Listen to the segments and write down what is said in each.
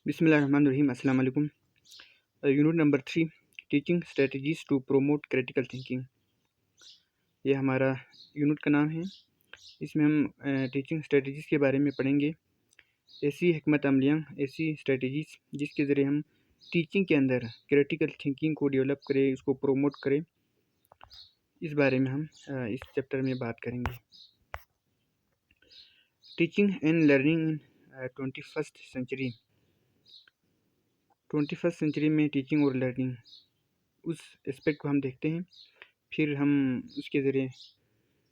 بسم اللہ الرحمن الرحیم. السلام علیکم. Unit number 3 teaching strategies to promote critical thinking, یہ ہمارا یونٹ کا نام ہے. اس میں ہم ٹیچنگ اسٹریٹجیز کے بارے میں پڑھیں گے. ایسی حکمت عملیاں، ایسی اسٹریٹجیز جس کے ذریعے ہم ٹیچنگ کے اندر کریٹیکل تھنکنگ کو ڈیولپ کریں، اس کو پروموٹ کریں. اس بارے میں ہم اس چیپٹر میں بات کریں گے. Teaching and learning in 21st century. 21st century میں ٹیچنگ اور لرننگ اس اسپیکٹ کو ہم دیکھتے ہیں. پھر ہم اس کے ذریعے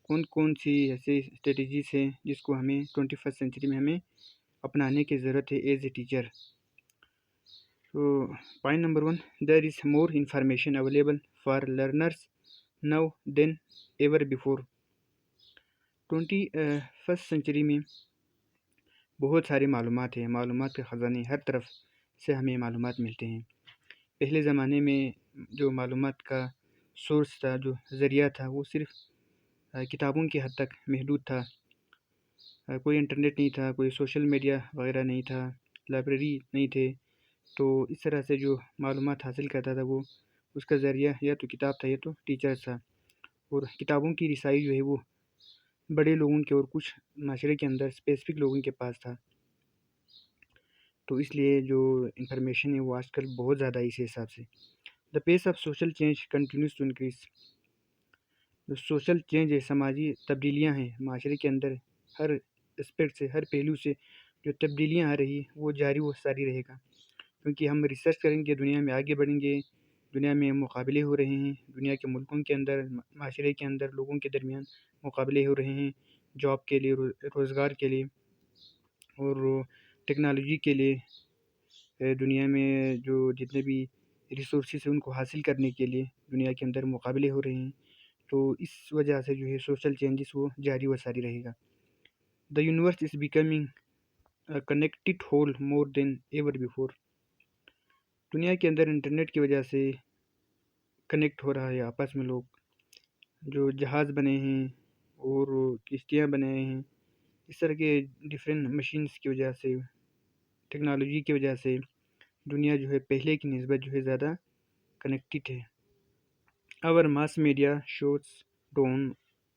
کون سی ایسی اسٹریٹجیز ہیں جس کو ہمیں 21st سینچری میں ہمیں اپنانے کی ضرورت ہے ایز اے ٹیچر. تو point number 1، there is more information available for learners now than ever before. 21st century میں بہت ساری معلومات ہیں، معلومات کے خزانے، ہر طرف سے ہمیں معلومات ملتے ہیں. پہلے زمانے میں جو معلومات کا سورس تھا، جو ذریعہ تھا، وہ صرف کتابوں کی حد تک محدود تھا. کوئی انٹرنیٹ نہیں تھا، کوئی سوشل میڈیا وغیرہ نہیں تھا، لائبریری نہیں تھے. تو اس طرح سے جو معلومات حاصل کرتا تھا وہ اس کا ذریعہ یا تو کتاب تھا یا تو ٹیچر تھا. اور کتابوں کی رسائی جو ہے وہ بڑے لوگوں کے اور کچھ معاشرے کے اندر اسپیسیفک لوگوں کے پاس تھا. تو اس لیے جو انفارمیشن ہے وہ آج کل بہت زیادہ ہے. اس حساب سے the pace of social change continues to increase. جو سوشل چینج ہے، سماجی تبدیلیاں ہیں، معاشرے کے اندر ہر اسپیکٹ سے، ہر پہلو سے جو تبدیلیاں آ رہی ہیں وہ جاری و ساری رہے گا. کیونکہ ہم ریسرچ کریں گے، دنیا میں آگے بڑھیں گے، دنیا میں مقابلے ہو رہے ہیں، دنیا کے ملکوں کے اندر، معاشرے کے اندر لوگوں کے درمیان مقابلے ہو رہے ہیں، جاب کے لیے، روزگار کے لیے اور ٹیکنالوجی کے لیے. دنیا میں جو جتنے بھی ریسورسز ہیں ان کو حاصل کرنے کے لیے دنیا کے اندر مقابلے ہو رہے ہیں. تو اس وجہ سے جو ہے سوشل چینجز وہ جاری و ساری رہے گا. The universe is becoming connected whole more than ever before. دنیا کے اندر انٹرنیٹ کی وجہ سے کنیکٹ ہو رہا ہے آپس میں. لوگ جو جہاز بنے ہیں اور کشتیاں بنائے ہیں، اس طرح کے ڈفرینٹ مشینز کی وجہ سے، ٹیکنالوجی کی وجہ سے دنیا جو ہے پہلے کی نسبت جو ہے زیادہ کنیکٹڈ ہے. Our mass media shows down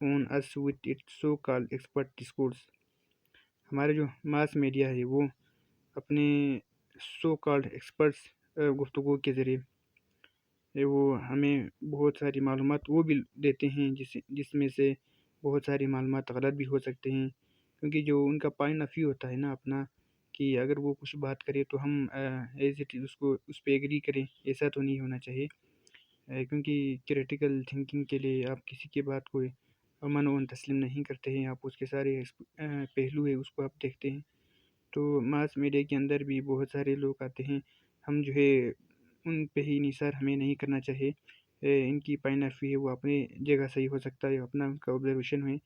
on us with its so-called expert discourse. ہمارے جو ماس میڈیا ہے وہ اپنے سو کالڈ ایکسپرٹس گفتگو کے ذریعے وہ ہمیں بہت ساری معلومات وہ بھی دیتے ہیں جس میں سے بہت ساری معلومات غلط بھی ہو سکتے ہیں. کیونکہ جو ان کا پوائنٹ آف ویو ہوتا ہے نا اپنا، کہ اگر وہ کچھ بات کرے تو ہم ایز اٹ اس پہ ایگری کریں، ایسا تو نہیں ہونا چاہیے. کیونکہ کریٹیکل تھنکنگ کے لیے آپ کسی کی بات کو امن و تسلیم نہیں کرتے ہیں، آپ اس کے سارے پہلو ہے اس کو آپ دیکھتے ہیں. تو ماس میڈیا کے اندر بھی بہت سارے لوگ آتے ہیں، ہم جو ہے ان پہ ہی نثار ہمیں نہیں کرنا چاہیے. ان کی پوائنٹ آف ویو ہے وہ اپنی جگہ صحیح ہو سکتا ہے، اپنا ان کا آبزرویشن ہے،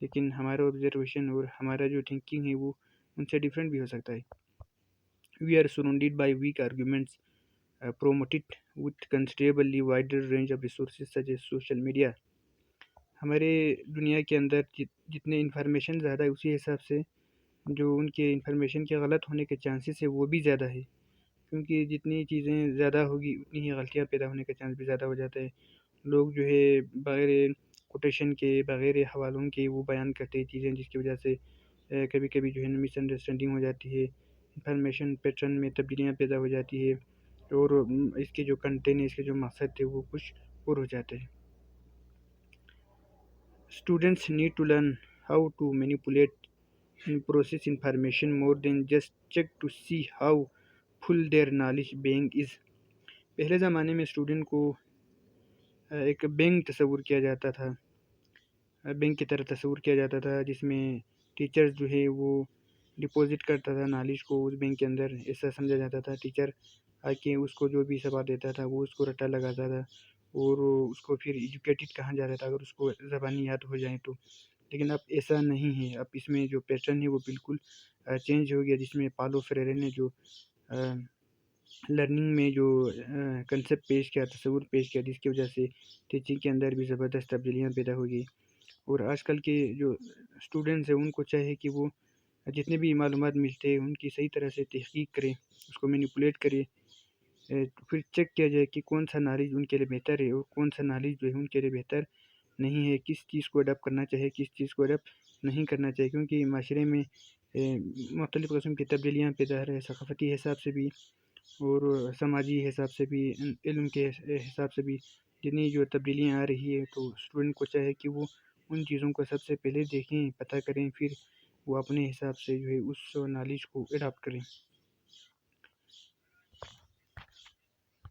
لیکن ہمارا آبزرویشن اور ہمارا جو تھنکنگ ہے وہ ان سے ڈفرینٹ بھی ہو سکتا ہے. We are surrounded by weak arguments promoted with considerably wider range of resources such as social media. ہمارے دنیا کے اندر جتنے انفارمیشن زیادہ ہے اسی حساب سے جو ان کے انفارمیشن کے غلط ہونے کے چانسز ہے وہ بھی زیادہ ہے. کیونکہ جتنی چیزیں زیادہ ہوگی اتنی ہی غلطیاں پیدا ہونے کا چانس بھی زیادہ ہو جاتا ہے. لوگ جو ہے بغیر کوٹیشن کے، بغیر حوالوں کے وہ بیان کرتے ہیں چیزیں، جس کی وجہ سے کبھی کبھی جو ہے مس انڈرسٹینڈنگ ہو جاتی ہے، انفارمیشن پیٹرن میں تبدیلیاں پیدا ہو جاتی ہے، اور اس کے جو کنٹینٹ ہے، اس کے جو مقصد تھے وہ کچھ اور ہو جاتے ہیں. Students need to learn how to manipulate and process information more than just check to see how full their knowledge bank is. پہلے زمانے میں اسٹوڈنٹ کو ایک بینک تصور کیا جاتا تھا، بینک کی طرح تصور کیا جاتا تھا، جس میں ٹیچر جو ہے وہ ڈپازٹ کرتا تھا نالج کو اس بینک کے اندر. ایسا سمجھا جاتا تھا ٹیچر آ کے اس کو جو بھی سوال دیتا تھا وہ اس کو رٹا لگاتا تھا اور اس کو پھر ایجوکیٹڈ کہا جاتا تھا اگر اس کو زبانی یاد ہو جائیں تو. لیکن اب ایسا نہیں ہے. اب اس میں جو پیٹرن ہے وہ بالکل چینج ہو گیا، جس میں پالو فریرے نے جو لرننگ میں جو کنسیپٹ پیش کیا، تصور پیش کیا، جس کی وجہ سے ٹیچنگ کے اندر بھی زبردست تبدیلیاں پیدا ہو گئی. اور آج کل کے جو اسٹوڈنٹس ہیں ان کو چاہیے کہ وہ جتنے بھی معلومات ملتے ہیں ان کی صحیح طرح سے تحقیق کریں، اس کو مینیپولیٹ کریں، پھر چیک کیا جائے کہ کون سا نالج ان کے لیے بہتر ہے اور کون سا نالج جو ہے ان کے لیے بہتر نہیں ہے، کس چیز کو اڈاپٹ کرنا چاہیے، کس چیز کو اڈاپٹ نہیں کرنا چاہیے، کیونکہ معاشرے میں مختلف قسم کی تبدیلیاں پیدا ہو رہی ہیں، ثقافتی حساب سے بھی اور سماجی حساب سے بھی، علم کے حساب سے بھی جتنی جو تبدیلیاں آ رہی ہے، تو اسٹوڈنٹ کو چاہے کہ وہ ان چیزوں کو سب سے پہلے دیکھیں، پتہ کریں، پھر وہ اپنے حساب سے جو ہے اس نالج کو اڈاپٹ کریں۔